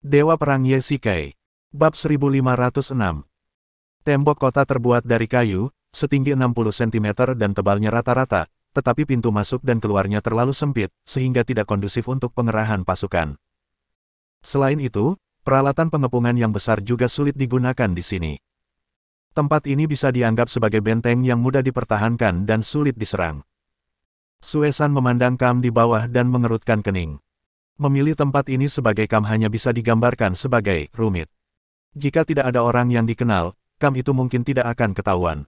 Dewa Perang Ye Shikai. Bab 1506. Tembok kota terbuat dari kayu, setinggi 60 cm dan tebalnya rata-rata, tetapi pintu masuk dan keluarnya terlalu sempit, sehingga tidak kondusif untuk pengerahan pasukan. Selain itu, peralatan pengepungan yang besar juga sulit digunakan di sini. Tempat ini bisa dianggap sebagai benteng yang mudah dipertahankan dan sulit diserang. Sue San memandang Kam di bawah dan mengerutkan kening. Memilih tempat ini sebagai Kam hanya bisa digambarkan sebagai rumit. Jika tidak ada orang yang dikenal, Kam itu mungkin tidak akan ketahuan.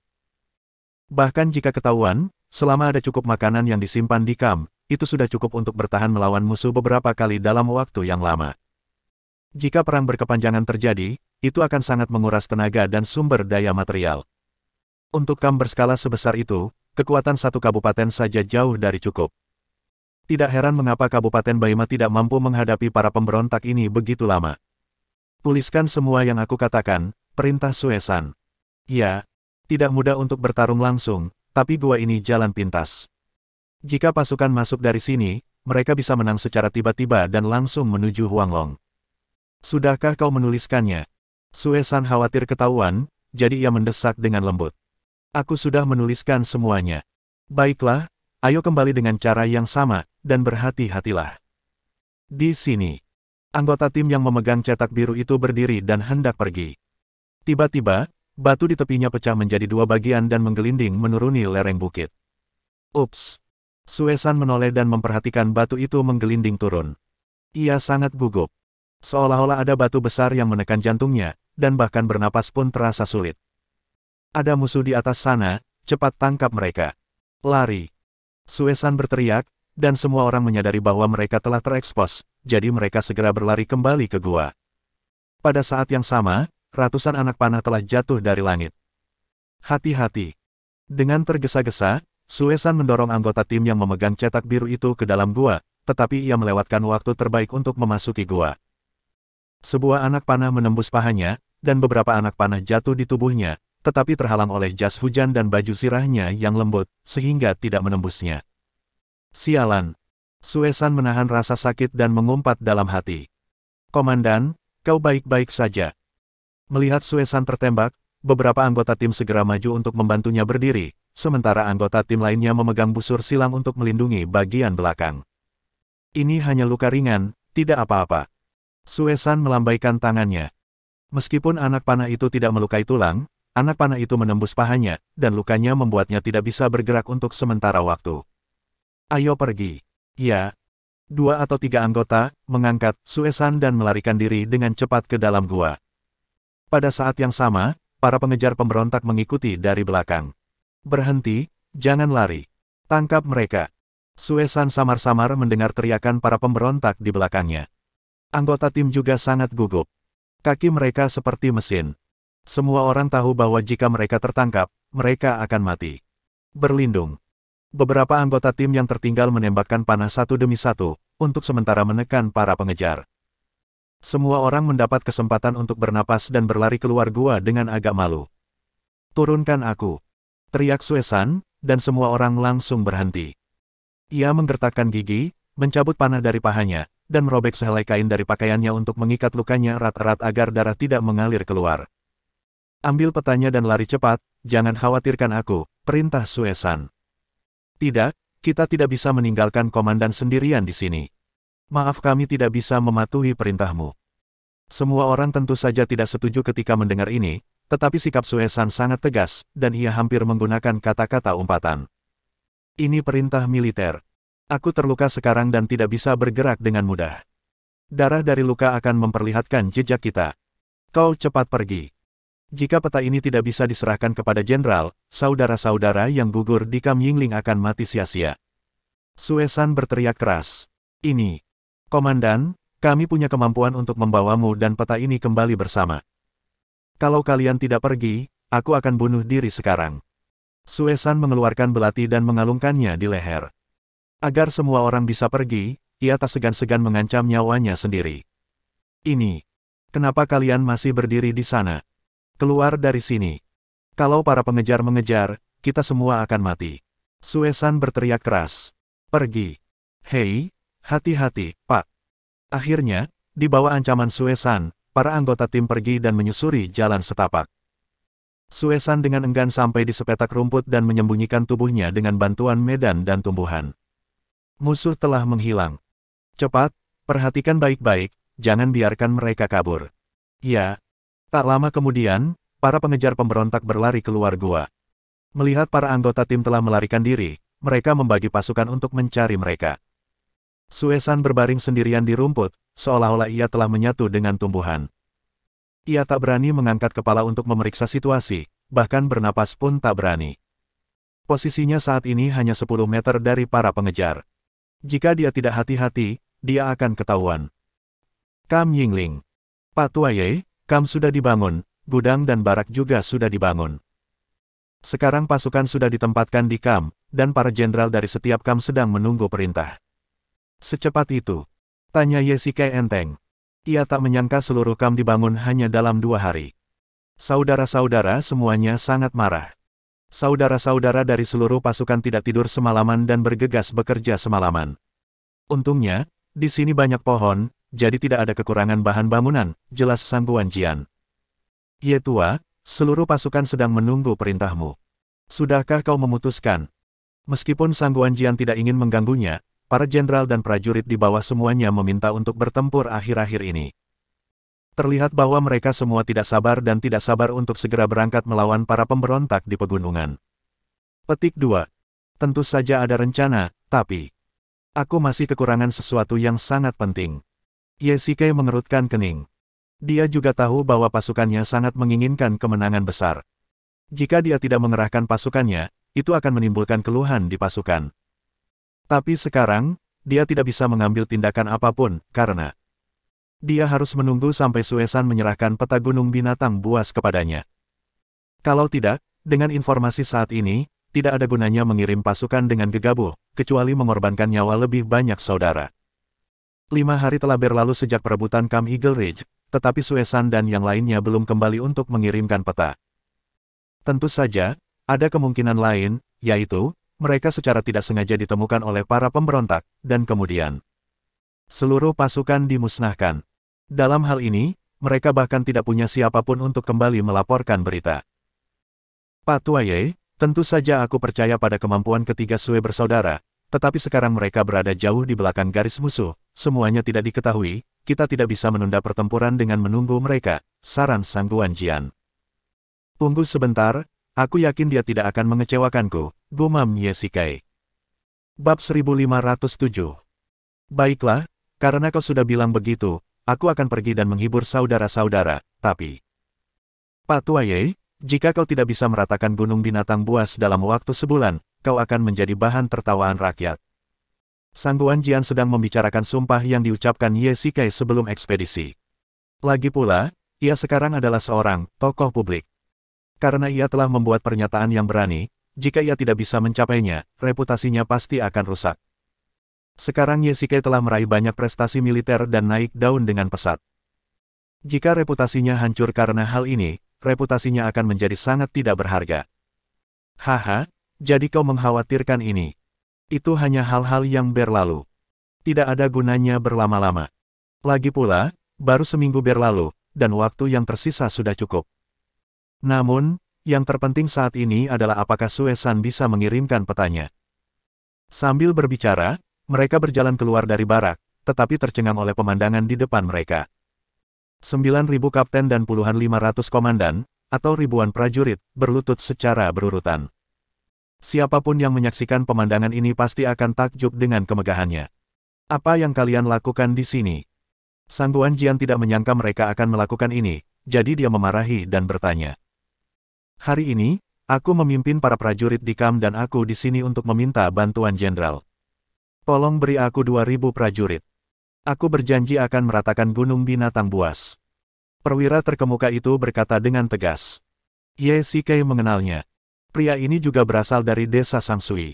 Bahkan jika ketahuan, selama ada cukup makanan yang disimpan di Kam, itu sudah cukup untuk bertahan melawan musuh beberapa kali dalam waktu yang lama. Jika perang berkepanjangan terjadi, itu akan sangat menguras tenaga dan sumber daya material. Untuk Kam berskala sebesar itu, kekuatan satu kabupaten saja jauh dari cukup. Tidak heran mengapa Kabupaten Baima tidak mampu menghadapi para pemberontak ini begitu lama. Tuliskan semua yang aku katakan, perintah Sue San. Ya, tidak mudah untuk bertarung langsung, tapi gua ini jalan pintas. Jika pasukan masuk dari sini, mereka bisa menang secara tiba-tiba dan langsung menuju Huanglong. Sudahkah kau menuliskannya? Sue San khawatir ketahuan, jadi ia mendesak dengan lembut. Aku sudah menuliskan semuanya. Baiklah, ayo kembali dengan cara yang sama, dan berhati-hatilah. Di sini, anggota tim yang memegang cetak biru itu berdiri dan hendak pergi. Tiba-tiba, batu di tepinya pecah menjadi dua bagian dan menggelinding menuruni lereng bukit. Ups! Sue San menoleh dan memperhatikan batu itu menggelinding turun. Ia sangat gugup. Seolah-olah ada batu besar yang menekan jantungnya, dan bahkan bernapas pun terasa sulit. Ada musuh di atas sana, cepat tangkap mereka. Lari! Sue San berteriak, dan semua orang menyadari bahwa mereka telah terekspos, jadi mereka segera berlari kembali ke gua. Pada saat yang sama, ratusan anak panah telah jatuh dari langit. Hati-hati! Dengan tergesa-gesa, Sue San mendorong anggota tim yang memegang cetak biru itu ke dalam gua, tetapi ia melewatkan waktu terbaik untuk memasuki gua. Sebuah anak panah menembus pahanya, dan beberapa anak panah jatuh di tubuhnya, tetapi terhalang oleh jas hujan dan baju sirahnya yang lembut, sehingga tidak menembusnya. Sialan! Sue San menahan rasa sakit dan mengumpat dalam hati. Komandan, kau baik-baik saja. Melihat Sue San tertembak, beberapa anggota tim segera maju untuk membantunya berdiri, sementara anggota tim lainnya memegang busur silang untuk melindungi bagian belakang. Ini hanya luka ringan, tidak apa-apa. Sue San melambaikan tangannya. Meskipun anak panah itu tidak melukai tulang, anak panah itu menembus pahanya, dan lukanya membuatnya tidak bisa bergerak untuk sementara waktu. Ayo pergi. Ya. 2 atau 3 anggota mengangkat Sue San dan melarikan diri dengan cepat ke dalam gua. Pada saat yang sama, para pengejar pemberontak mengikuti dari belakang. Berhenti, jangan lari. Tangkap mereka. Sue San samar-samar mendengar teriakan para pemberontak di belakangnya. Anggota tim juga sangat gugup. Kaki mereka seperti mesin. Semua orang tahu bahwa jika mereka tertangkap, mereka akan mati. Berlindung. Beberapa anggota tim yang tertinggal menembakkan panah satu demi satu, untuk sementara menekan para pengejar. Semua orang mendapat kesempatan untuk bernapas dan berlari keluar gua dengan agak malu. Turunkan aku! Teriak Sue San, dan semua orang langsung berhenti. Ia menggertakkan gigi, mencabut panah dari pahanya, dan merobek sehelai kain dari pakaiannya untuk mengikat lukanya erat-erat agar darah tidak mengalir keluar. Ambil petanya dan lari cepat, jangan khawatirkan aku, perintah Sue San. Tidak, kita tidak bisa meninggalkan komandan sendirian di sini. Maaf kami tidak bisa mematuhi perintahmu. Semua orang tentu saja tidak setuju ketika mendengar ini, tetapi sikap Sue San sangat tegas, dan ia hampir menggunakan kata-kata umpatan. Ini perintah militer. Aku terluka sekarang dan tidak bisa bergerak dengan mudah. Darah dari luka akan memperlihatkan jejak kita. Kau cepat pergi. Jika peta ini tidak bisa diserahkan kepada jenderal, saudara-saudara yang gugur di Kam Yingling akan mati sia-sia. Sue San berteriak keras. Ini. Komandan, kami punya kemampuan untuk membawamu dan peta ini kembali bersama. Kalau kalian tidak pergi, aku akan bunuh diri sekarang. Sue San mengeluarkan belati dan mengalungkannya di leher. Agar semua orang bisa pergi, ia tak segan-segan mengancam nyawanya sendiri. Ini. Kenapa kalian masih berdiri di sana? Keluar dari sini. Kalau para pengejar mengejar, kita semua akan mati. Sue San berteriak keras. Pergi. Hei, hati-hati, Pak. Akhirnya, Di bawah ancaman Suesan, para anggota tim pergi dan menyusuri jalan setapak. Suesan dengan enggan sampai di sepetak rumput dan menyembunyikan tubuhnya dengan bantuan medan dan tumbuhan. Musuh telah menghilang. Cepat, perhatikan baik-baik, jangan biarkan mereka kabur. Ya. Tak lama kemudian, para pengejar pemberontak berlari keluar gua. Melihat para anggota tim telah melarikan diri, mereka membagi pasukan untuk mencari mereka. Suesan berbaring sendirian di rumput, seolah-olah ia telah menyatu dengan tumbuhan. Ia tak berani mengangkat kepala untuk memeriksa situasi, bahkan bernapas pun tak berani. Posisinya saat ini hanya 10 meter dari para pengejar. Jika dia tidak hati-hati, dia akan ketahuan. Kam Yingling. Pak Tuaye, kam sudah dibangun, gudang dan barak juga sudah dibangun. Sekarang pasukan sudah ditempatkan di kam, dan para jenderal dari setiap kam sedang menunggu perintah. Secepat itu? Tanya Ye Shikai enteng. Ia tak menyangka seluruh kam dibangun hanya dalam 2 hari. Saudara-saudara semuanya sangat marah. Saudara-saudara dari seluruh pasukan tidak tidur semalaman dan bergegas bekerja semalaman. Untungnya, di sini banyak pohon, jadi tidak ada kekurangan bahan bangunan, jelas Sang Guanjian. Ye Tua, seluruh pasukan sedang menunggu perintahmu. Sudahkah kau memutuskan? Meskipun Sang Guanjian tidak ingin mengganggunya, para jenderal dan prajurit di bawah semuanya meminta untuk bertempur akhir-akhir ini. Terlihat bahwa mereka semua tidak sabar dan tidak sabar untuk segera berangkat melawan para pemberontak di pegunungan. Petik 2. Tentu saja ada rencana, tapi aku masih kekurangan sesuatu yang sangat penting. Ye Shikai mengerutkan kening. Dia juga tahu bahwa pasukannya sangat menginginkan kemenangan besar. Jika dia tidak mengerahkan pasukannya, itu akan menimbulkan keluhan di pasukan. Tapi sekarang, dia tidak bisa mengambil tindakan apapun, karena dia harus menunggu sampai Suesan menyerahkan peta gunung binatang buas kepadanya. Kalau tidak, dengan informasi saat ini, tidak ada gunanya mengirim pasukan dengan gegabah, kecuali mengorbankan nyawa lebih banyak saudara. 5 hari telah berlalu sejak perebutan Kam Eagle Ridge, tetapi Suesan dan yang lainnya belum kembali untuk mengirimkan peta. Tentu saja, ada kemungkinan lain, yaitu mereka secara tidak sengaja ditemukan oleh para pemberontak, dan kemudian seluruh pasukan dimusnahkan. Dalam hal ini, mereka bahkan tidak punya siapapun untuk kembali melaporkan berita. Pak Tuaye, tentu saja aku percaya pada kemampuan ketiga Sue bersaudara, tetapi sekarang mereka berada jauh di belakang garis musuh, semuanya tidak diketahui, kita tidak bisa menunda pertempuran dengan menunggu mereka, saran Sang Guanjian. Tunggu sebentar, aku yakin dia tidak akan mengecewakanku, gumam Ye Shikai. Bab 1507. Baiklah, karena kau sudah bilang begitu, aku akan pergi dan menghibur saudara-saudara, tapi Pak Tuaye, jika kau tidak bisa meratakan gunung binatang buas dalam waktu sebulan, kau akan menjadi bahan tertawaan rakyat. Sang Guanjian sedang membicarakan sumpah yang diucapkan Ye Shikai sebelum ekspedisi. Lagi pula, ia sekarang adalah seorang tokoh publik. Karena ia telah membuat pernyataan yang berani, jika ia tidak bisa mencapainya, reputasinya pasti akan rusak. Sekarang Ye Shikai telah meraih banyak prestasi militer dan naik daun dengan pesat. Jika reputasinya hancur karena hal ini, reputasinya akan menjadi sangat tidak berharga. Haha, jadi kau mengkhawatirkan ini. Itu hanya hal-hal yang berlalu. Tidak ada gunanya berlama-lama. Lagi pula, baru seminggu berlalu, dan waktu yang tersisa sudah cukup. Namun, yang terpenting saat ini adalah apakah Suesan bisa mengirimkan petanya. Sambil berbicara, mereka berjalan keluar dari barak, tetapi tercengang oleh pemandangan di depan mereka. 9.000 kapten dan puluhan 500 komandan, atau ribuan prajurit, berlutut secara berurutan. Siapapun yang menyaksikan pemandangan ini pasti akan takjub dengan kemegahannya. Apa yang kalian lakukan di sini? Sang Guanjian tidak menyangka mereka akan melakukan ini, jadi dia memarahi dan bertanya. Hari ini, aku memimpin para prajurit di kam dan aku di sini untuk meminta bantuan jenderal. Tolong beri aku 2.000 prajurit. Aku berjanji akan meratakan gunung binatang buas. Perwira terkemuka itu berkata dengan tegas. Ye Shikai mengenalnya. Pria ini juga berasal dari desa Sangsui.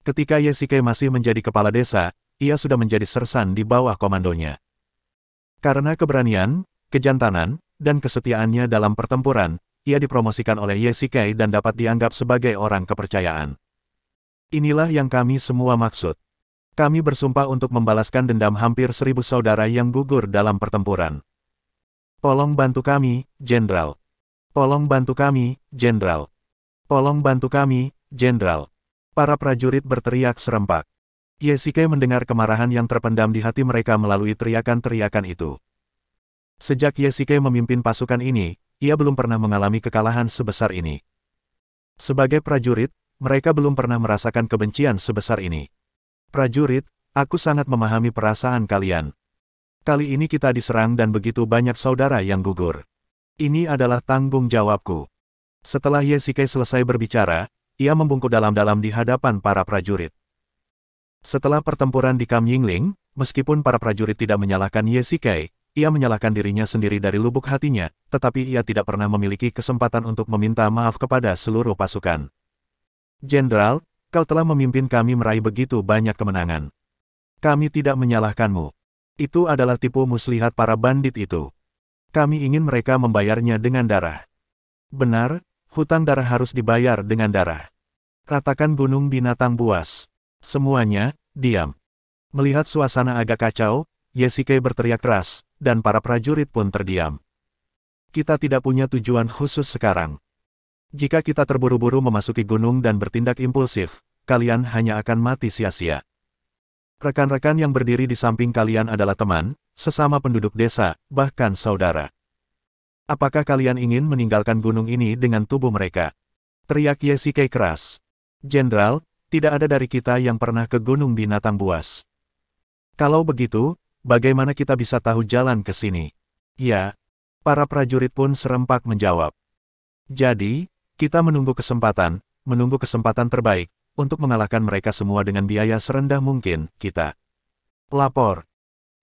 Ketika Ye Shikai masih menjadi kepala desa, ia sudah menjadi sersan di bawah komandonya. Karena keberanian, kejantanan, dan kesetiaannya dalam pertempuran, ia dipromosikan oleh Ye Shikai dan dapat dianggap sebagai orang kepercayaan. Inilah yang kami semua maksud. Kami bersumpah untuk membalaskan dendam hampir 1.000 saudara yang gugur dalam pertempuran. Tolong bantu kami, Jenderal. Tolong bantu kami, Jenderal. Tolong bantu kami, Jenderal. Para prajurit berteriak serempak. Yesike mendengar kemarahan yang terpendam di hati mereka melalui teriakan-teriakan itu. Sejak Yesike memimpin pasukan ini, ia belum pernah mengalami kekalahan sebesar ini. Sebagai prajurit, mereka belum pernah merasakan kebencian sebesar ini. Prajurit, aku sangat memahami perasaan kalian. Kali ini kita diserang dan begitu banyak saudara yang gugur. Ini adalah tanggung jawabku. Setelah Yesike selesai berbicara, ia membungkuk dalam-dalam di hadapan para prajurit. Setelah pertempuran di Kam Yingling, meskipun para prajurit tidak menyalahkan Yesike, ia menyalahkan dirinya sendiri dari lubuk hatinya, tetapi ia tidak pernah memiliki kesempatan untuk meminta maaf kepada seluruh pasukan. Jenderal, kau telah memimpin kami meraih begitu banyak kemenangan. Kami tidak menyalahkanmu. Itu adalah tipu muslihat para bandit itu. Kami ingin mereka membayarnya dengan darah. Benar, hutang darah harus dibayar dengan darah. Ratakan gunung binatang buas. Semuanya, diam. Melihat suasana agak kacau, Yesike berteriak keras, dan para prajurit pun terdiam. Kita tidak punya tujuan khusus sekarang. Jika kita terburu-buru memasuki gunung dan bertindak impulsif, kalian hanya akan mati sia-sia. Rekan-rekan yang berdiri di samping kalian adalah teman, sesama penduduk desa, bahkan saudara. Apakah kalian ingin meninggalkan gunung ini dengan tubuh mereka? Teriak Yesike keras. Jenderal, tidak ada dari kita yang pernah ke gunung binatang buas. Kalau begitu, bagaimana kita bisa tahu jalan ke sini? Ya, para prajurit pun serempak menjawab. Jadi, kita menunggu kesempatan terbaik, untuk mengalahkan mereka semua dengan biaya serendah mungkin, kita. Lapor.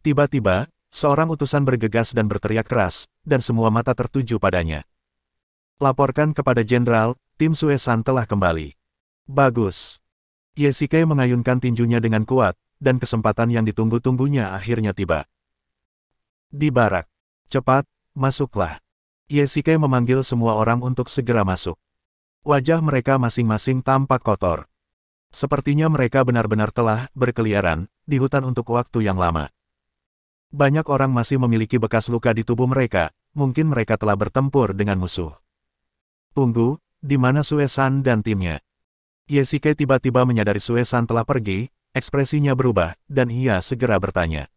Tiba-tiba, seorang utusan bergegas dan berteriak keras, dan semua mata tertuju padanya. Laporkan kepada Jenderal, tim Suesan telah kembali. Bagus. Yesike mengayunkan tinjunya dengan kuat, dan kesempatan yang ditunggu-tunggunya akhirnya tiba. Di barak. Cepat, masuklah. Yesike memanggil semua orang untuk segera masuk. Wajah mereka masing-masing tampak kotor. Sepertinya mereka benar-benar telah berkeliaran di hutan untuk waktu yang lama. Banyak orang masih memiliki bekas luka di tubuh mereka, mungkin mereka telah bertempur dengan musuh. Tunggu, di mana Suesan dan timnya? Yesike tiba-tiba menyadari Suesan telah pergi, ekspresinya berubah, dan ia segera bertanya.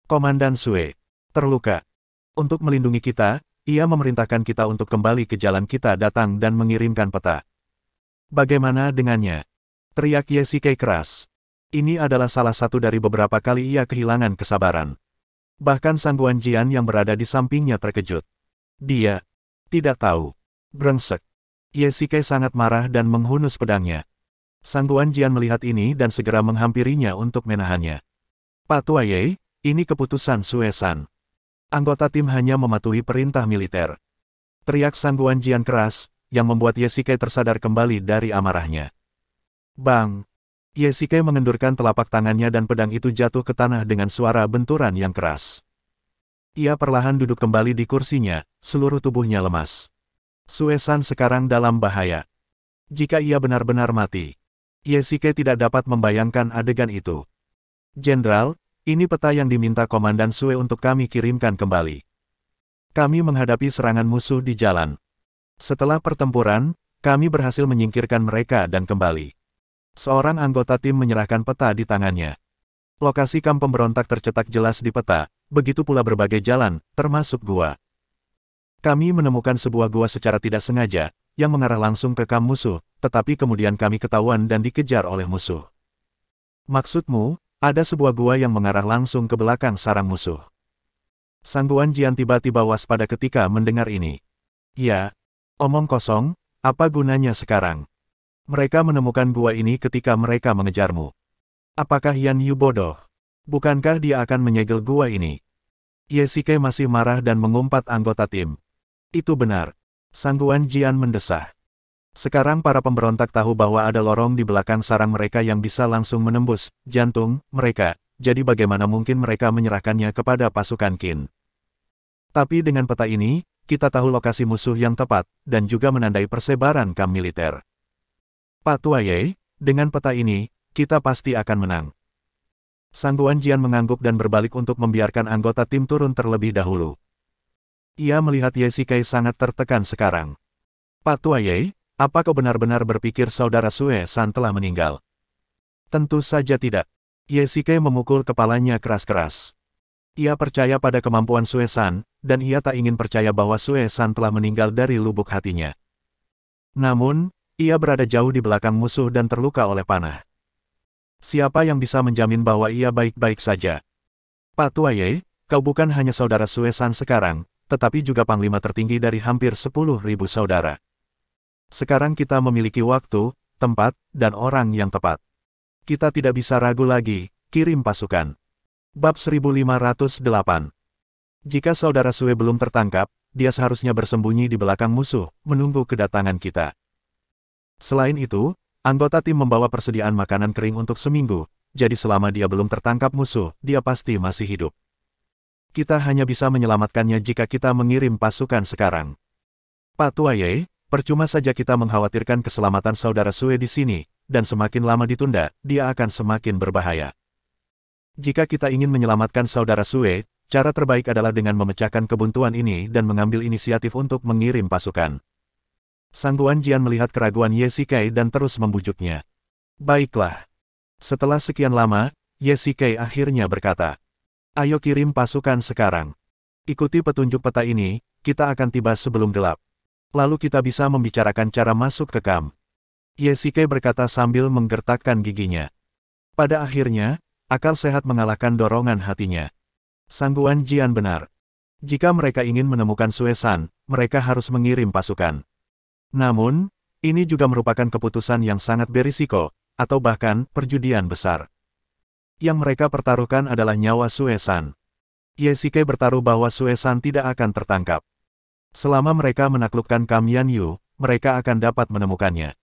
Komandan Sue, terluka. Untuk melindungi kita, ia memerintahkan kita untuk kembali ke jalan kita datang dan mengirimkan peta. Bagaimana dengannya? Teriak Yesike keras. Ini adalah salah satu dari beberapa kali ia kehilangan kesabaran. Bahkan Sang Guanjian yang berada di sampingnya terkejut. Dia tidak tahu. Brengsek. Yesike sangat marah dan menghunus pedangnya. Sang Guanjian melihat ini dan segera menghampirinya untuk menahannya. Pak Tuaye, ini keputusan Suesan. Anggota tim hanya mematuhi perintah militer. Teriak Sang Guanjian keras, yang membuat Yesike tersadar kembali dari amarahnya. Bang! Yesike mengendurkan telapak tangannya dan pedang itu jatuh ke tanah dengan suara benturan yang keras. Ia perlahan duduk kembali di kursinya, seluruh tubuhnya lemas. Suesan sekarang dalam bahaya. Jika ia benar-benar mati, Yesike tidak dapat membayangkan adegan itu. Jenderal, ini peta yang diminta Komandan Sue untuk kami kirimkan kembali. Kami menghadapi serangan musuh di jalan. Setelah pertempuran, kami berhasil menyingkirkan mereka dan kembali. Seorang anggota tim menyerahkan peta di tangannya. Lokasi kamp pemberontak tercetak jelas di peta, begitu pula berbagai jalan, termasuk gua. Kami menemukan sebuah gua secara tidak sengaja, yang mengarah langsung ke kamp musuh, tetapi kemudian kami ketahuan dan dikejar oleh musuh. Maksudmu, ada sebuah gua yang mengarah langsung ke belakang sarang musuh. Sang Guanjian tiba-tiba waspada ketika mendengar ini. Ya, omong kosong, apa gunanya sekarang? Mereka menemukan gua ini ketika mereka mengejarmu. Apakah Yan Yu bodoh? Bukankah dia akan menyegel gua ini? Yesike masih marah dan mengumpat anggota tim. Itu benar. Sang Guanjian mendesah. Sekarang para pemberontak tahu bahwa ada lorong di belakang sarang mereka yang bisa langsung menembus jantung mereka, jadi bagaimana mungkin mereka menyerahkannya kepada pasukan Qin. Tapi dengan peta ini, kita tahu lokasi musuh yang tepat, dan juga menandai persebaran kamp militer. Pak Tuaye, dengan peta ini, kita pasti akan menang. Sang Guan Jian mengangguk dan berbalik untuk membiarkan anggota tim turun terlebih dahulu. Ia melihat Ye Shikai sangat tertekan sekarang. Pak Tua Ye, apa kau benar-benar berpikir saudara Sue San telah meninggal? Tentu saja tidak. Ye Shikai memukul kepalanya keras-keras. Ia percaya pada kemampuan Sue San, dan ia tak ingin percaya bahwa Sue San telah meninggal dari lubuk hatinya. Namun, ia berada jauh di belakang musuh dan terluka oleh panah. Siapa yang bisa menjamin bahwa ia baik-baik saja? Pak Tua Ye, kau bukan hanya saudara Sue San sekarang, tetapi juga panglima tertinggi dari hampir 10.000 saudara. Sekarang kita memiliki waktu, tempat, dan orang yang tepat. Kita tidak bisa ragu lagi, kirim pasukan. Bab 1508. Jika saudara Sue belum tertangkap, dia seharusnya bersembunyi di belakang musuh, menunggu kedatangan kita. Selain itu, anggota tim membawa persediaan makanan kering untuk seminggu, jadi selama dia belum tertangkap musuh, dia pasti masih hidup. Kita hanya bisa menyelamatkannya jika kita mengirim pasukan sekarang. Pak Tua Ye, percuma saja kita mengkhawatirkan keselamatan saudara Sue di sini, dan semakin lama ditunda, dia akan semakin berbahaya. Jika kita ingin menyelamatkan saudara Sue, cara terbaik adalah dengan memecahkan kebuntuan ini dan mengambil inisiatif untuk mengirim pasukan. Sang Guan Jian melihat keraguan Ye Shikai dan terus membujuknya. Baiklah. Setelah sekian lama, Ye Shikai akhirnya berkata, ayo kirim pasukan sekarang. Ikuti petunjuk peta ini, kita akan tiba sebelum gelap. Lalu kita bisa membicarakan cara masuk ke kamp. Ye Shikai berkata sambil menggertakkan giginya. Pada akhirnya, akal sehat mengalahkan dorongan hatinya. Sang Guan Jian benar. Jika mereka ingin menemukan Sue San, mereka harus mengirim pasukan. Namun, ini juga merupakan keputusan yang sangat berisiko, atau bahkan perjudian besar. Yang mereka pertaruhkan adalah nyawa Sue San. Ye Shikai bertaruh bahwa Sue San tidak akan tertangkap. Selama mereka menaklukkan Kam Yanyu, mereka akan dapat menemukannya.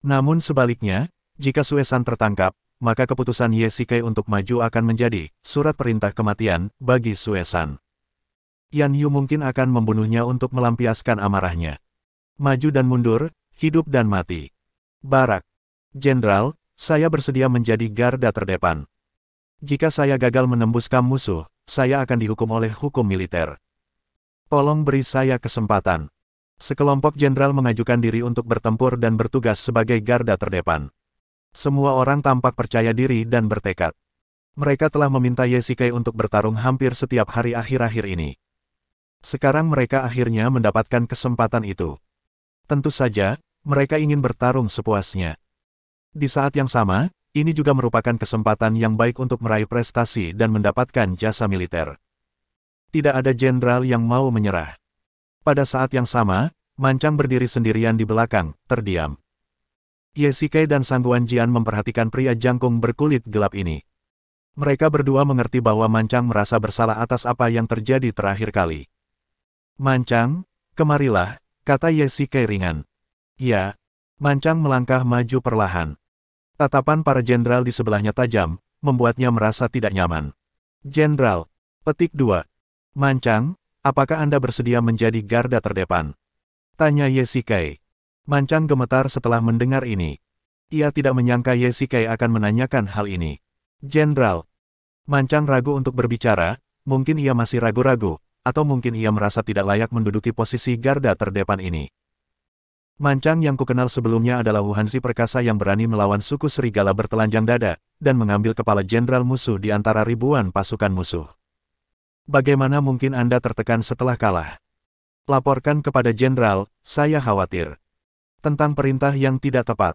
Namun sebaliknya, jika Sue San tertangkap, maka keputusan Ye Shikai untuk maju akan menjadi surat perintah kematian bagi Sue San. Yan Yu mungkin akan membunuhnya untuk melampiaskan amarahnya. Maju dan mundur, hidup dan mati. Barak. Jenderal, saya bersedia menjadi garda terdepan. Jika saya gagal menembus kamp musuh, saya akan dihukum oleh hukum militer. Tolong beri saya kesempatan. Sekelompok jenderal mengajukan diri untuk bertempur dan bertugas sebagai garda terdepan. Semua orang tampak percaya diri dan bertekad. Mereka telah meminta Ye Shikai untuk bertarung hampir setiap hari akhir-akhir ini. Sekarang mereka akhirnya mendapatkan kesempatan itu. Tentu saja, mereka ingin bertarung sepuasnya. Di saat yang sama, ini juga merupakan kesempatan yang baik untuk meraih prestasi dan mendapatkan jasa militer. Tidak ada jenderal yang mau menyerah. Pada saat yang sama, Mancang berdiri sendirian di belakang, terdiam. Ye Shikai dan Sang Guan Jian memperhatikan pria jangkung berkulit gelap ini. Mereka berdua mengerti bahwa Mancang merasa bersalah atas apa yang terjadi terakhir kali. Mancang, kemarilah, kata Ye Shikai ringan. Ya. Mancang melangkah maju perlahan. Tatapan para jenderal di sebelahnya tajam, membuatnya merasa tidak nyaman. Jenderal. Petik 2. Mancang, apakah Anda bersedia menjadi garda terdepan? Tanya Ye Shikai. Mancang gemetar setelah mendengar ini. Ia tidak menyangka Ye Shikai akan menanyakan hal ini. Jenderal. Mancang ragu untuk berbicara, mungkin ia masih ragu-ragu, atau mungkin ia merasa tidak layak menduduki posisi garda terdepan ini. Mancang yang kukenal sebelumnya adalah Wu Hanzi perkasa yang berani melawan suku serigala bertelanjang dada, dan mengambil kepala jenderal musuh di antara ribuan pasukan musuh. Bagaimana mungkin Anda tertekan setelah kalah? Laporkan kepada jenderal, saya khawatir. Tentang perintah yang tidak tepat.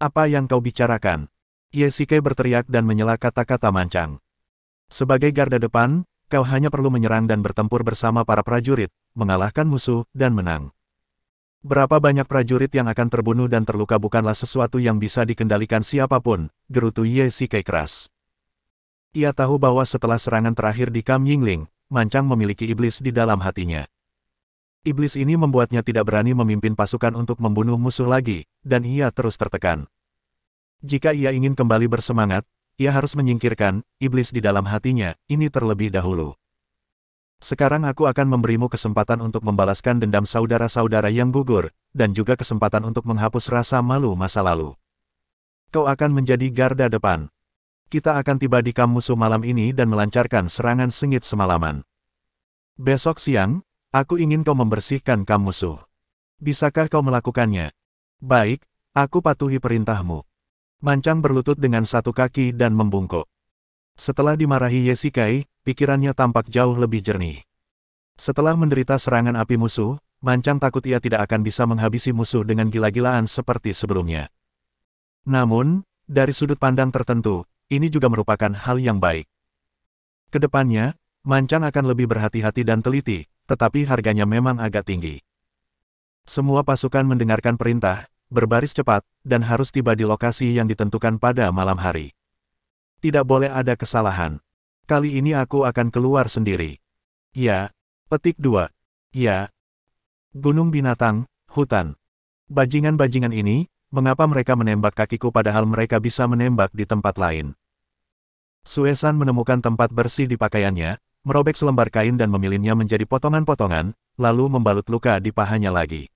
Apa yang kau bicarakan? Ye Shikai berteriak dan menyela kata-kata Mancang. Sebagai garda depan, kau hanya perlu menyerang dan bertempur bersama para prajurit, mengalahkan musuh, dan menang. Berapa banyak prajurit yang akan terbunuh dan terluka bukanlah sesuatu yang bisa dikendalikan siapapun, gerutu Ye Shikai keras. Ia tahu bahwa setelah serangan terakhir di Kam Yingling, Mancang memiliki iblis di dalam hatinya. Iblis ini membuatnya tidak berani memimpin pasukan untuk membunuh musuh lagi, dan ia terus tertekan. Jika ia ingin kembali bersemangat, ia harus menyingkirkan iblis di dalam hatinya, ini terlebih dahulu. Sekarang aku akan memberimu kesempatan untuk membalaskan dendam saudara-saudara yang gugur, dan juga kesempatan untuk menghapus rasa malu masa lalu. Kau akan menjadi garda depan. Kita akan tiba di kamp musuh malam ini dan melancarkan serangan sengit semalaman. Besok siang, aku ingin kau membersihkan kamp musuh. Bisakah kau melakukannya? Baik, aku patuhi perintahmu. Mancang berlutut dengan satu kaki dan membungkuk. Setelah dimarahi Yesikai, pikirannya tampak jauh lebih jernih. Setelah menderita serangan api musuh, Mancang takut ia tidak akan bisa menghabisi musuh dengan gila-gilaan seperti sebelumnya. Namun, dari sudut pandang tertentu, ini juga merupakan hal yang baik. Kedepannya, Mancang akan lebih berhati-hati dan teliti, tetapi harganya memang agak tinggi. Semua pasukan mendengarkan perintah, berbaris cepat, dan harus tiba di lokasi yang ditentukan pada malam hari. Tidak boleh ada kesalahan. Kali ini aku akan keluar sendiri. Ya. Petik 2. Ya. Gunung binatang, hutan. Bajingan-bajingan ini, mengapa mereka menembak kakiku padahal mereka bisa menembak di tempat lain? Suesan menemukan tempat bersih di pakaiannya, merobek selembar kain dan memilinnya menjadi potongan-potongan, lalu membalut luka di pahanya lagi.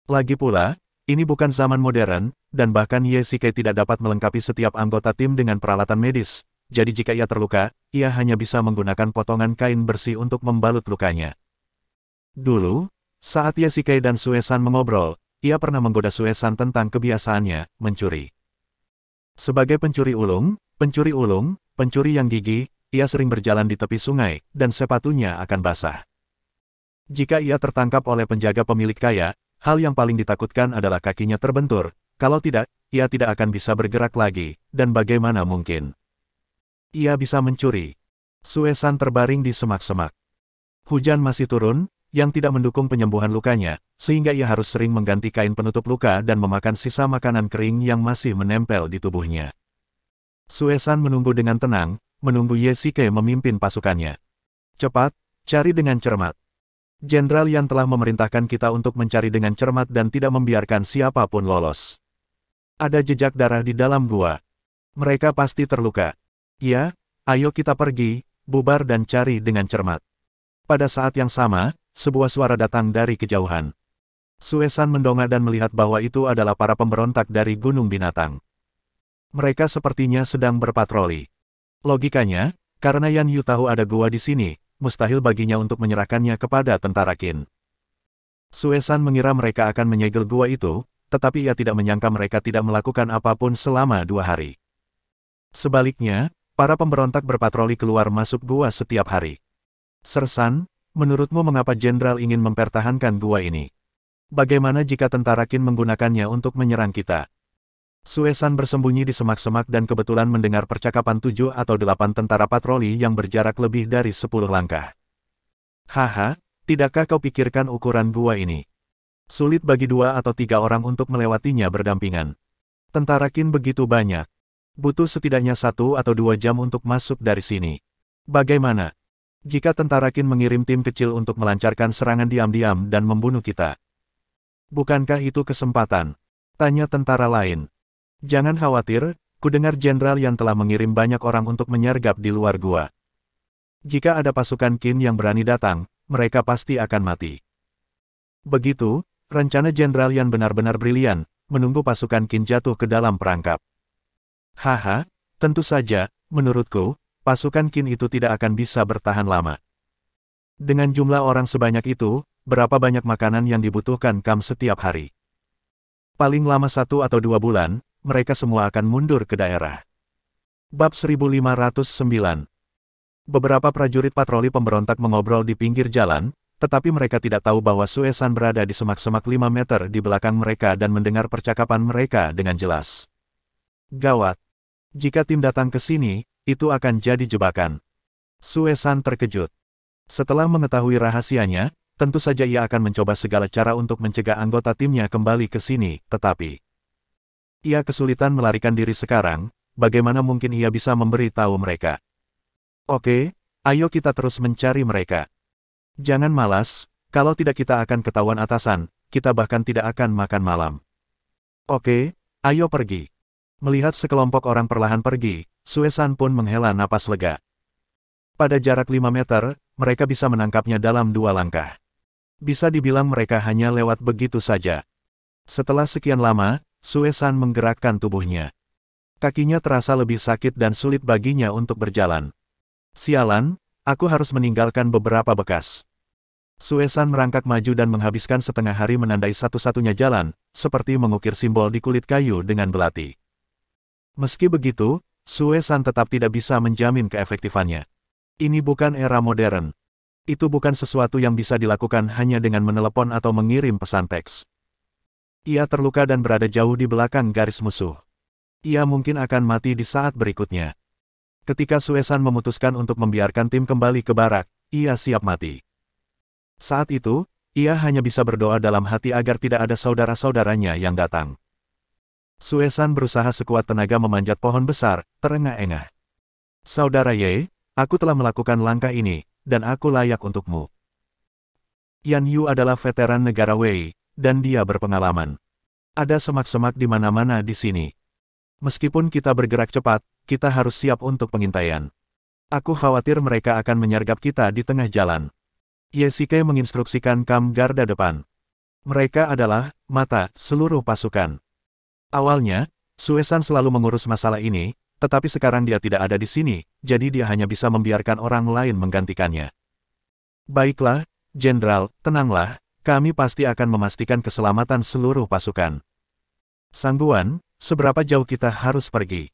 Lagi pula, ini bukan zaman modern, dan bahkan Yesikai tidak dapat melengkapi setiap anggota tim dengan peralatan medis, jadi jika ia terluka, ia hanya bisa menggunakan potongan kain bersih untuk membalut lukanya. Dulu, saat Yesikai dan Suesan mengobrol, ia pernah menggoda Suesan tentang kebiasaannya, mencuri. Sebagai pencuri ulung, pencuri yang gigih, ia sering berjalan di tepi sungai, dan sepatunya akan basah. Jika ia tertangkap oleh penjaga pemilik kaya, hal yang paling ditakutkan adalah kakinya terbentur, kalau tidak, ia tidak akan bisa bergerak lagi, dan bagaimana mungkin ia bisa mencuri. Suesan terbaring di semak-semak. Hujan masih turun, yang tidak mendukung penyembuhan lukanya, sehingga ia harus sering mengganti kain penutup luka dan memakan sisa makanan kering yang masih menempel di tubuhnya. Suesan menunggu dengan tenang, menunggu Yesikai memimpin pasukannya. Cepat, cari dengan cermat. Jenderal Yan telah memerintahkan kita untuk mencari dengan cermat dan tidak membiarkan siapapun lolos. Ada jejak darah di dalam gua. Mereka pasti terluka. Ya, ayo kita pergi, bubar dan cari dengan cermat. Pada saat yang sama, sebuah suara datang dari kejauhan. Suesan mendongak dan melihat bahwa itu adalah para pemberontak dari Gunung Binatang. Mereka sepertinya sedang berpatroli. Logikanya, karena Yan Yu tahu ada gua di sini, mustahil baginya untuk menyerahkannya kepada tentara Qin. Suesan mengira mereka akan menyegel gua itu, tetapi ia tidak menyangka mereka tidak melakukan apapun selama 2 hari. Sebaliknya, para pemberontak berpatroli keluar masuk gua setiap hari. Sersan, menurutmu mengapa Jenderal ingin mempertahankan gua ini? Bagaimana jika tentara Qin menggunakannya untuk menyerang kita? Suesan bersembunyi di semak-semak dan kebetulan mendengar percakapan 7 atau 8 tentara patroli yang berjarak lebih dari 10 langkah. Haha, tidakkah kau pikirkan ukuran gua ini? Sulit bagi 2 atau 3 orang untuk melewatinya berdampingan. Tentara Qin begitu banyak. Butuh setidaknya 1 atau 2 jam untuk masuk dari sini. Bagaimana jika tentara Qin mengirim tim kecil untuk melancarkan serangan diam-diam dan membunuh kita? Bukankah itu kesempatan? Tanya tentara lain. Jangan khawatir, kudengar Jenderal yang telah mengirim banyak orang untuk menyergap di luar gua. Jika ada pasukan Qin yang berani datang, mereka pasti akan mati. Begitu, rencana Jenderal Yan benar-benar brilian, menunggu pasukan Qin jatuh ke dalam perangkap. Haha, tentu saja, menurutku, pasukan Qin itu tidak akan bisa bertahan lama. Dengan jumlah orang sebanyak itu, berapa banyak makanan yang dibutuhkan Kam setiap hari? Paling lama 1 atau 2 bulan, mereka semua akan mundur ke daerah. Bab 1509. Beberapa prajurit patroli pemberontak mengobrol di pinggir jalan, tetapi mereka tidak tahu bahwa Suesan berada di semak-semak 5 meter di belakang mereka dan mendengar percakapan mereka dengan jelas. Gawat. Jika tim datang ke sini, itu akan jadi jebakan. Suesan terkejut. Setelah mengetahui rahasianya, tentu saja ia akan mencoba segala cara untuk mencegah anggota timnya kembali ke sini, tetapi ia kesulitan melarikan diri sekarang, bagaimana mungkin ia bisa memberi tahu mereka? Oke, ayo kita terus mencari mereka. Jangan malas, kalau tidak kita akan ketahuan atasan, kita bahkan tidak akan makan malam. Oke, ayo pergi. Melihat sekelompok orang perlahan pergi, Suesan pun menghela napas lega. Pada jarak 5 meter, mereka bisa menangkapnya dalam 2 langkah. Bisa dibilang mereka hanya lewat begitu saja. Setelah sekian lama, Suesan menggerakkan tubuhnya. Kakinya terasa lebih sakit dan sulit baginya untuk berjalan. Sialan, aku harus meninggalkan beberapa bekas. Suesan merangkak maju dan menghabiskan setengah hari menandai satu-satunya jalan, seperti mengukir simbol di kulit kayu dengan belati. Meski begitu, Suesan tetap tidak bisa menjamin keefektifannya. Ini bukan era modern. Itu bukan sesuatu yang bisa dilakukan hanya dengan menelepon atau mengirim pesan teks. Ia terluka dan berada jauh di belakang garis musuh. Ia mungkin akan mati di saat berikutnya. Ketika Suesan memutuskan untuk membiarkan tim kembali ke barak, ia siap mati. Saat itu, ia hanya bisa berdoa dalam hati agar tidak ada saudara-saudaranya yang datang. Suesan berusaha sekuat tenaga memanjat pohon besar, terengah-engah. Saudara Ye, aku telah melakukan langkah ini, dan aku layak untukmu. Yan Yu adalah veteran negara Wei, dan dia berpengalaman. Ada semak-semak di mana-mana di sini. Meskipun kita bergerak cepat, kita harus siap untuk pengintaian. Aku khawatir mereka akan menyergap kita di tengah jalan. Ye Shike menginstruksikan kam garda depan. Mereka adalah mata seluruh pasukan. Awalnya, Suesan selalu mengurus masalah ini, tetapi sekarang dia tidak ada di sini, jadi dia hanya bisa membiarkan orang lain menggantikannya. Baiklah, Jenderal, tenanglah, kami pasti akan memastikan keselamatan seluruh pasukan. Sangguan, seberapa jauh kita harus pergi?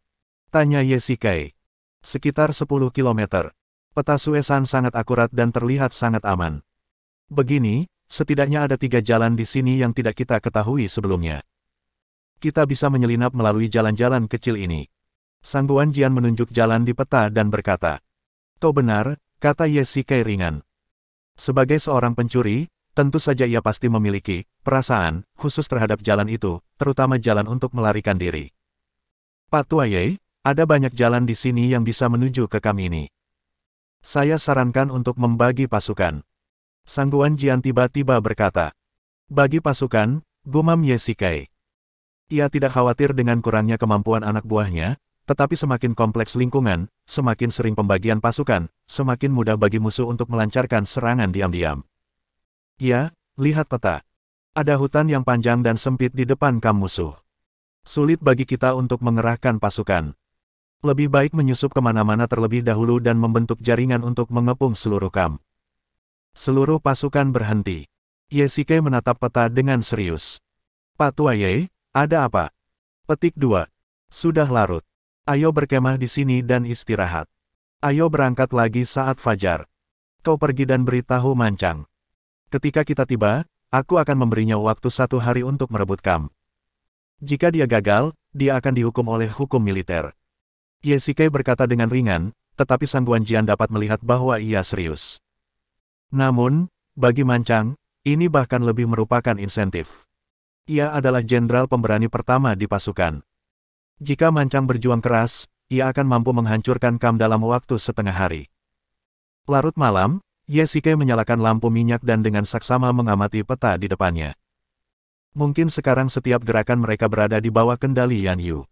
Tanya Ye Shike. Sekitar 10 kilometer. Peta Suesan sangat akurat dan terlihat sangat aman. Begini, setidaknya ada 3 jalan di sini yang tidak kita ketahui sebelumnya. Kita bisa menyelinap melalui jalan-jalan kecil ini. Sangguan Jian menunjuk jalan di peta dan berkata, "Kau benar," kata Ye Shike ringan. Sebagai seorang pencuri, tentu saja ia pasti memiliki perasaan khusus terhadap jalan itu, terutama jalan untuk melarikan diri. Pak Tua Ye, ada banyak jalan di sini yang bisa menuju ke kami ini. Saya sarankan untuk membagi pasukan. Sangguan Jian tiba-tiba berkata. Bagi pasukan, gumam Ye Shike. Ia tidak khawatir dengan kurangnya kemampuan anak buahnya, tetapi semakin kompleks lingkungan, semakin sering pembagian pasukan, semakin mudah bagi musuh untuk melancarkan serangan diam-diam. Ya, lihat peta. Ada hutan yang panjang dan sempit di depan kam musuh. Sulit bagi kita untuk mengerahkan pasukan. Lebih baik menyusup kemana-mana terlebih dahulu dan membentuk jaringan untuk mengepung seluruh kam. Seluruh pasukan berhenti. Ye Shike menatap peta dengan serius. Pak Tua Ye, ada apa? Petik 2. Sudah larut. Ayo berkemah di sini dan istirahat. Ayo berangkat lagi saat fajar. Kau pergi dan beritahu Mancang. Ketika kita tiba, aku akan memberinya waktu 1 hari untuk merebut kam. Jika dia gagal, dia akan dihukum oleh hukum militer. Ye Shike berkata dengan ringan, tetapi Sangguan Jian dapat melihat bahwa ia serius. Namun, bagi Mancang, ini bahkan lebih merupakan insentif. Ia adalah jenderal pemberani pertama di pasukan. Jika Mancang berjuang keras, ia akan mampu menghancurkan kam dalam waktu setengah hari. Larut malam, Ye Shike menyalakan lampu minyak dan dengan saksama mengamati peta di depannya. Mungkin sekarang setiap gerakan mereka berada di bawah kendali Yan Yu.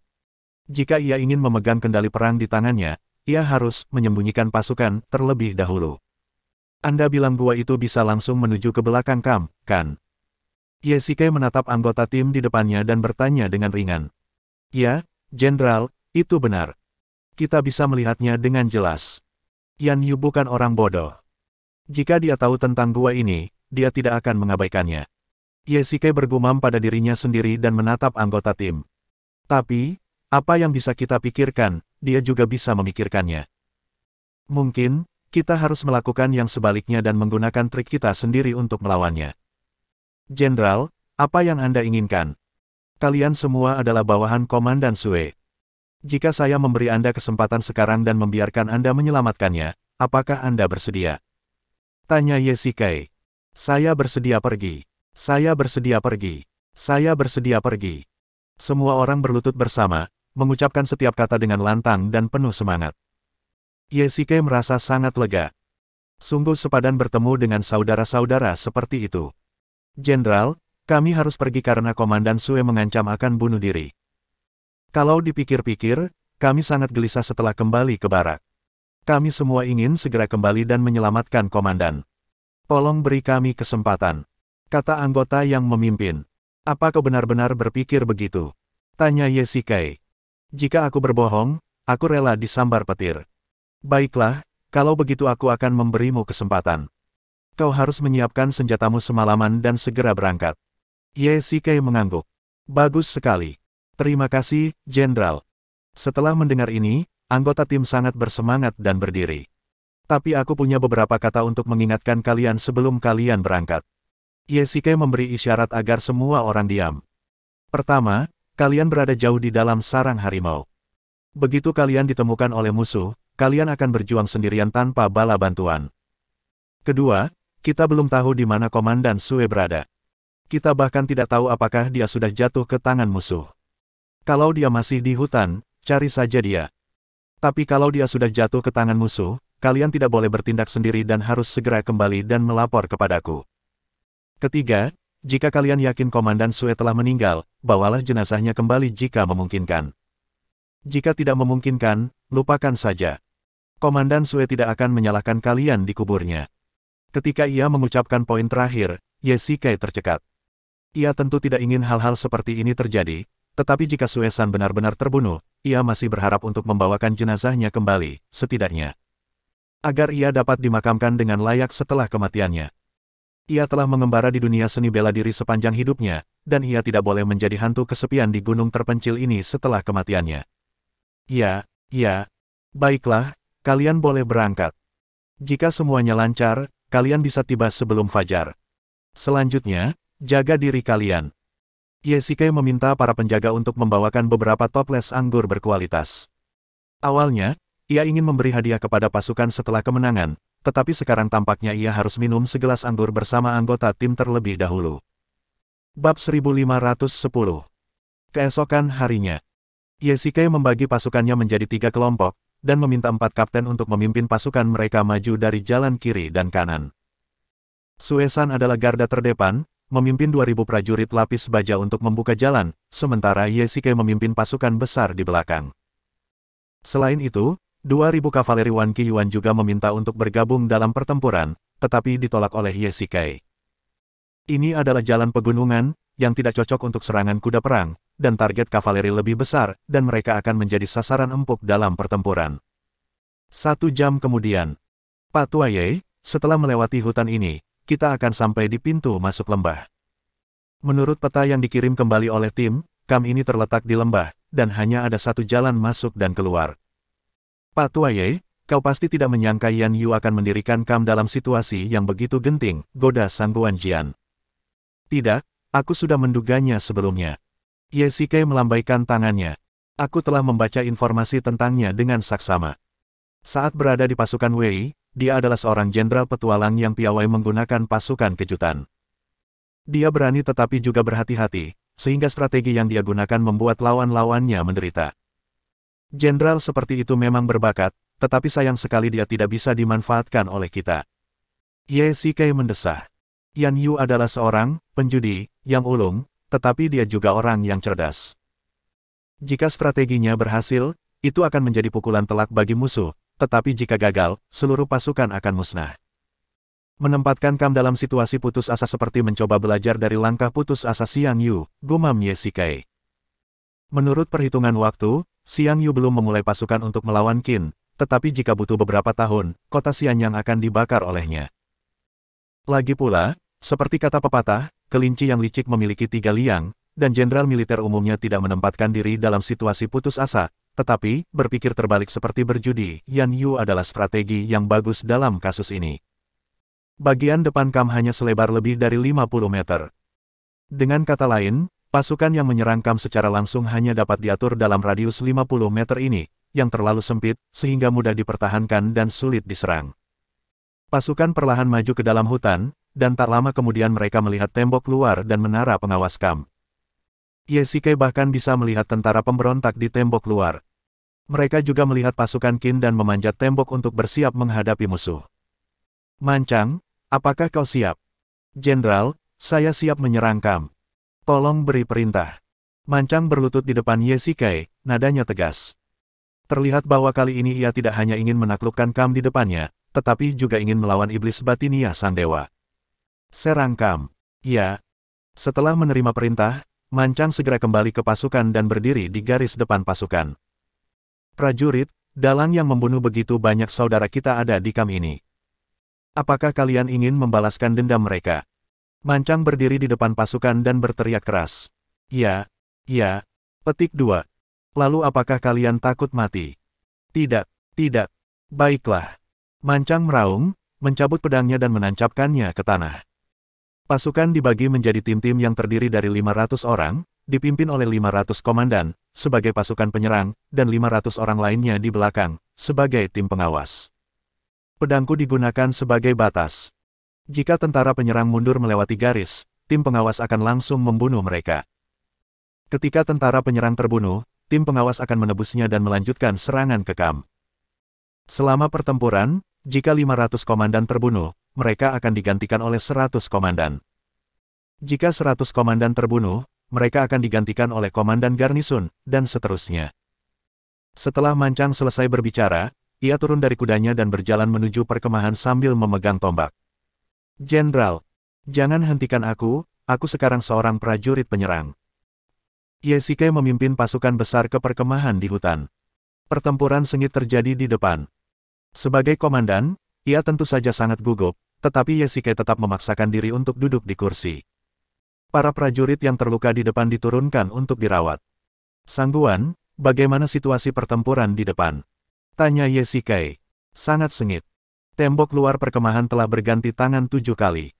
Jika ia ingin memegang kendali perang di tangannya, ia harus menyembunyikan pasukan terlebih dahulu. Anda bilang gua itu bisa langsung menuju ke belakang kam, kan? Ye Shike menatap anggota tim di depannya dan bertanya dengan ringan. Ya, Jenderal, itu benar. Kita bisa melihatnya dengan jelas. Yan Yu bukan orang bodoh. Jika dia tahu tentang gua ini, dia tidak akan mengabaikannya. Ye Shike bergumam pada dirinya sendiri dan menatap anggota tim. Tapi, apa yang bisa kita pikirkan, dia juga bisa memikirkannya. Mungkin, kita harus melakukan yang sebaliknya dan menggunakan trik kita sendiri untuk melawannya. Jenderal, apa yang Anda inginkan? Kalian semua adalah bawahan Komandan Sue. Jika saya memberi Anda kesempatan sekarang dan membiarkan Anda menyelamatkannya, apakah Anda bersedia? Tanya Ye Shike. Saya bersedia pergi. Saya bersedia pergi. Saya bersedia pergi. Semua orang berlutut bersama, mengucapkan setiap kata dengan lantang dan penuh semangat. Ye Shike merasa sangat lega. Sungguh sepadan bertemu dengan saudara-saudara seperti itu. Jenderal, kami harus pergi karena Komandan Sue mengancam akan bunuh diri. Kalau dipikir-pikir, kami sangat gelisah setelah kembali ke barak. Kami semua ingin segera kembali dan menyelamatkan Komandan. Tolong beri kami kesempatan. Kata anggota yang memimpin. Apa kau benar-benar berpikir begitu? Tanya Ye Shike. Jika aku berbohong, aku rela disambar petir. Baiklah, kalau begitu aku akan memberimu kesempatan. Kau harus menyiapkan senjatamu semalaman dan segera berangkat. Ye Shikai mengangguk. Bagus sekali. Terima kasih, Jenderal. Setelah mendengar ini, anggota tim sangat bersemangat dan berdiri. Tapi aku punya beberapa kata untuk mengingatkan kalian sebelum kalian berangkat. Ye Shikai memberi isyarat agar semua orang diam. Pertama, kalian berada jauh di dalam sarang harimau. Begitu kalian ditemukan oleh musuh, kalian akan berjuang sendirian tanpa bala bantuan. Kedua, kita belum tahu di mana Komandan Sue berada. Kita bahkan tidak tahu apakah dia sudah jatuh ke tangan musuh. Kalau dia masih di hutan, cari saja dia. Tapi kalau dia sudah jatuh ke tangan musuh, kalian tidak boleh bertindak sendiri dan harus segera kembali dan melapor kepadaku. Ketiga, jika kalian yakin Komandan Sue telah meninggal, bawalah jenazahnya kembali jika memungkinkan. Jika tidak memungkinkan, lupakan saja. Komandan Sue tidak akan menyalahkan kalian di kuburnya. Ketika ia mengucapkan poin terakhir, Ye Shikai tercekat. Ia tentu tidak ingin hal-hal seperti ini terjadi, tetapi jika Sue-san benar-benar terbunuh, ia masih berharap untuk membawakan jenazahnya kembali, setidaknya. Agar ia dapat dimakamkan dengan layak setelah kematiannya. Ia telah mengembara di dunia seni bela diri sepanjang hidupnya, dan ia tidak boleh menjadi hantu kesepian di gunung terpencil ini setelah kematiannya. Ya, baiklah, kalian boleh berangkat. Jika semuanya lancar, kalian bisa tiba sebelum fajar. Selanjutnya, jaga diri kalian. Ye Shikai meminta para penjaga untuk membawakan beberapa toples anggur berkualitas. Awalnya, ia ingin memberi hadiah kepada pasukan setelah kemenangan, tetapi sekarang tampaknya ia harus minum segelas anggur bersama anggota tim terlebih dahulu. Bab 1510. Keesokan harinya, Ye Shikai membagi pasukannya menjadi 3 kelompok, dan meminta 4 kapten untuk memimpin pasukan mereka maju dari jalan kiri dan kanan. Sue-san adalah garda terdepan, memimpin 2000 prajurit lapis baja untuk membuka jalan, sementara Ye Shikai memimpin pasukan besar di belakang. Selain itu, 2000 kavaleri Wan Qiyuan juga meminta untuk bergabung dalam pertempuran, tetapi ditolak oleh Ye Shikai. Ini adalah jalan pegunungan, yang tidak cocok untuk serangan kuda perang, dan target kavaleri lebih besar, dan mereka akan menjadi sasaran empuk dalam pertempuran. 1 jam kemudian, Pak Tuaye, setelah melewati hutan ini, kita akan sampai di pintu masuk lembah. Menurut peta yang dikirim kembali oleh tim, kamp ini terletak di lembah, dan hanya ada 1 jalan masuk dan keluar. Pak Tuaye, kau pasti tidak menyangka Yan Yu akan mendirikan kamp dalam situasi yang begitu genting, goda Sang Guanjian. Tidak, aku sudah menduganya sebelumnya. Ye Shikai melambaikan tangannya. Aku telah membaca informasi tentangnya dengan saksama. Saat berada di pasukan Wei, dia adalah seorang jenderal petualang yang piawai menggunakan pasukan kejutan. Dia berani tetapi juga berhati-hati, sehingga strategi yang dia gunakan membuat lawan-lawannya menderita. Jenderal seperti itu memang berbakat, tetapi sayang sekali dia tidak bisa dimanfaatkan oleh kita. Ye Shikai mendesah. Yan Yu adalah seorang penjudi yang ulung, tetapi dia juga orang yang cerdas. Jika strateginya berhasil, itu akan menjadi pukulan telak bagi musuh, tetapi jika gagal, seluruh pasukan akan musnah. Menempatkan kamp dalam situasi putus asa seperti mencoba belajar dari langkah putus asa Xiang Yu, gumam Ye Shikai. Menurut perhitungan waktu, Xiang Yu belum memulai pasukan untuk melawan Qin, tetapi jika butuh beberapa tahun, kota Xianyang akan dibakar olehnya. Lagi pula, seperti kata pepatah, kelinci yang licik memiliki 3 liang, dan jenderal militer umumnya tidak menempatkan diri dalam situasi putus asa, tetapi, berpikir terbalik seperti berjudi, Yan Yu adalah strategi yang bagus dalam kasus ini. Bagian depan kamp hanya selebar lebih dari 50 meter. Dengan kata lain, pasukan yang menyerang kamp secara langsung hanya dapat diatur dalam radius 50 meter ini, yang terlalu sempit, sehingga mudah dipertahankan dan sulit diserang. Pasukan perlahan maju ke dalam hutan, dan tak lama kemudian mereka melihat tembok luar dan menara pengawas kamp. Ye Shikai bahkan bisa melihat tentara pemberontak di tembok luar. Mereka juga melihat pasukan Qin dan memanjat tembok untuk bersiap menghadapi musuh. Mancang, apakah kau siap? Jenderal, saya siap menyerang kamp. Tolong beri perintah. Mancang berlutut di depan Ye Shikai, nadanya tegas. Terlihat bahwa kali ini ia tidak hanya ingin menaklukkan kamp di depannya, tetapi juga ingin melawan iblis batinia sang dewa. Serang kamp. Ya. Setelah menerima perintah, Mancang segera kembali ke pasukan dan berdiri di garis depan pasukan. Prajurit, dalang yang membunuh begitu banyak saudara kita ada di kamp ini. Apakah kalian ingin membalaskan dendam mereka? Mancang berdiri di depan pasukan dan berteriak keras. Ya, ya. Petik 2. Lalu apakah kalian takut mati? Tidak, tidak. Baiklah. Mancang meraung, mencabut pedangnya dan menancapkannya ke tanah. Pasukan dibagi menjadi tim-tim yang terdiri dari 500 orang, dipimpin oleh 500 komandan, sebagai pasukan penyerang, dan 500 orang lainnya di belakang, sebagai tim pengawas. Pedangku digunakan sebagai batas. Jika tentara penyerang mundur melewati garis, tim pengawas akan langsung membunuh mereka. Ketika tentara penyerang terbunuh, tim pengawas akan menebusnya dan melanjutkan serangan ke kamp. Selama pertempuran, jika 500 komandan terbunuh, mereka akan digantikan oleh 100 komandan. Jika 100 komandan terbunuh, mereka akan digantikan oleh komandan garnisun, dan seterusnya. Setelah Mancang selesai berbicara, ia turun dari kudanya dan berjalan menuju perkemahan sambil memegang tombak. Jenderal, jangan hentikan aku sekarang seorang prajurit penyerang. Ye memimpin pasukan besar ke perkemahan di hutan. Pertempuran sengit terjadi di depan. Sebagai komandan, ia tentu saja sangat gugup, tetapi Ye tetap memaksakan diri untuk duduk di kursi. Para prajurit yang terluka di depan diturunkan untuk dirawat. Sangguan, bagaimana situasi pertempuran di depan? Tanya Ye. Sangat sengit. Tembok luar perkemahan telah berganti tangan 7 kali.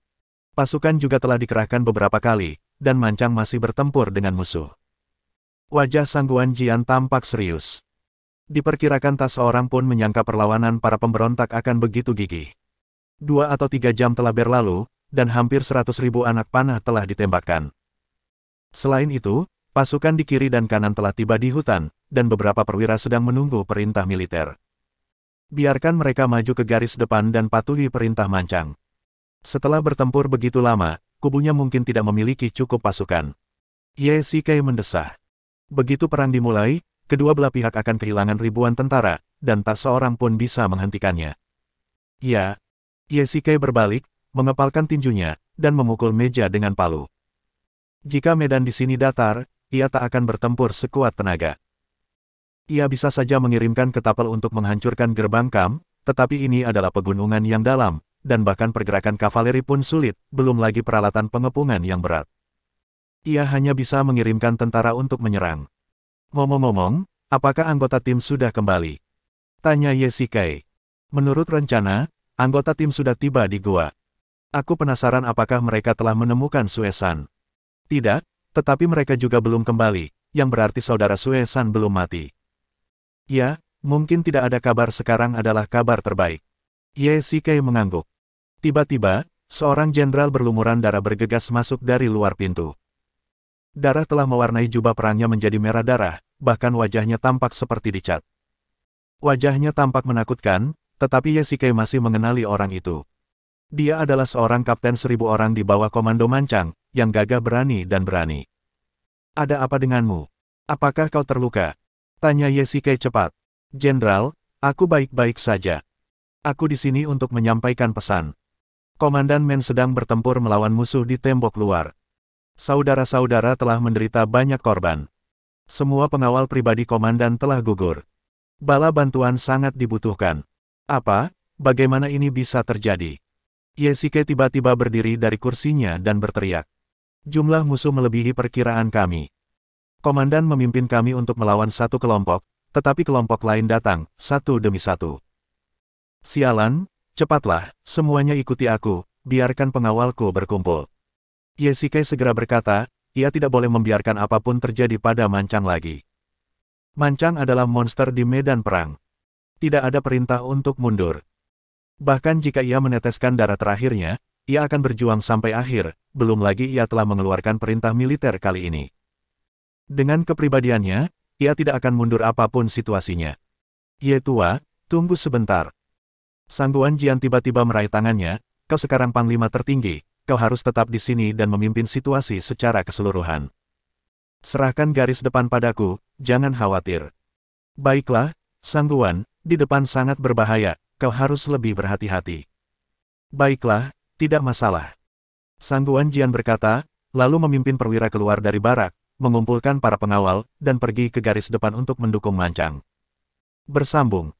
Pasukan juga telah dikerahkan beberapa kali, dan Mancang masih bertempur dengan musuh. Wajah Sangguan Jian tampak serius. Diperkirakan tak seorang pun menyangka perlawanan para pemberontak akan begitu gigih. 2 atau 3 jam telah berlalu, dan hampir 100.000 anak panah telah ditembakkan. Selain itu, pasukan di kiri dan kanan telah tiba di hutan, dan beberapa perwira sedang menunggu perintah militer. Biarkan mereka maju ke garis depan dan patuhi perintah Mancang. Setelah bertempur begitu lama, kubunya mungkin tidak memiliki cukup pasukan. Ye mendesah. Begitu perang dimulai, kedua belah pihak akan kehilangan ribuan tentara, dan tak seorang pun bisa menghentikannya. Ya. Ye berbalik, mengepalkan tinjunya, dan memukul meja dengan palu. Jika medan di sini datar, ia tak akan bertempur sekuat tenaga. Ia bisa saja mengirimkan ketapel untuk menghancurkan gerbang kamp, tetapi ini adalah pegunungan yang dalam, dan bahkan pergerakan kavaleri pun sulit, belum lagi peralatan pengepungan yang berat. Ia hanya bisa mengirimkan tentara untuk menyerang. Ngomong-ngomong, apakah anggota tim sudah kembali? Tanya Ye. Menurut rencana, anggota tim sudah tiba di gua. Aku penasaran apakah mereka telah menemukan Suesan. Tidak, tetapi mereka juga belum kembali, yang berarti saudara Suesan belum mati. Ya, mungkin tidak ada kabar sekarang adalah kabar terbaik. Ye mengangguk. Tiba-tiba, seorang jenderal berlumuran darah bergegas masuk dari luar pintu. Darah telah mewarnai jubah perangnya menjadi merah darah, bahkan wajahnya tampak seperti dicat. Wajahnya tampak menakutkan, tetapi Ye masih mengenali orang itu. Dia adalah seorang kapten 1000 orang di bawah komando Mancang, yang gagah berani dan berani. Ada apa denganmu? Apakah kau terluka? Tanya Ye cepat. Jenderal, aku baik-baik saja. Aku di sini untuk menyampaikan pesan. Komandan Men sedang bertempur melawan musuh di tembok luar. Saudara-saudara telah menderita banyak korban. Semua pengawal pribadi komandan telah gugur. Bala bantuan sangat dibutuhkan. Apa? Bagaimana ini bisa terjadi? Ye tiba-tiba berdiri dari kursinya dan berteriak. Jumlah musuh melebihi perkiraan kami. Komandan memimpin kami untuk melawan satu kelompok, tetapi kelompok lain datang, satu demi satu. Sialan, cepatlah, semuanya ikuti aku, biarkan pengawalku berkumpul. Ye segera berkata, ia tidak boleh membiarkan apapun terjadi pada Mancang lagi. Mancang adalah monster di medan perang. Tidak ada perintah untuk mundur. Bahkan jika ia meneteskan darah terakhirnya, ia akan berjuang sampai akhir, belum lagi ia telah mengeluarkan perintah militer kali ini. Dengan kepribadiannya, ia tidak akan mundur apapun situasinya. Ye tua, tunggu sebentar. Sangguan Jian tiba-tiba meraih tangannya, kau sekarang panglima tertinggi. Kau harus tetap di sini dan memimpin situasi secara keseluruhan. Serahkan garis depan padaku, jangan khawatir. Baiklah, Sangguan, di depan sangat berbahaya, kau harus lebih berhati-hati. Baiklah, tidak masalah. Sangguan Jian berkata, lalu memimpin perwira keluar dari barak, mengumpulkan para pengawal, dan pergi ke garis depan untuk mendukung Mancang. Bersambung.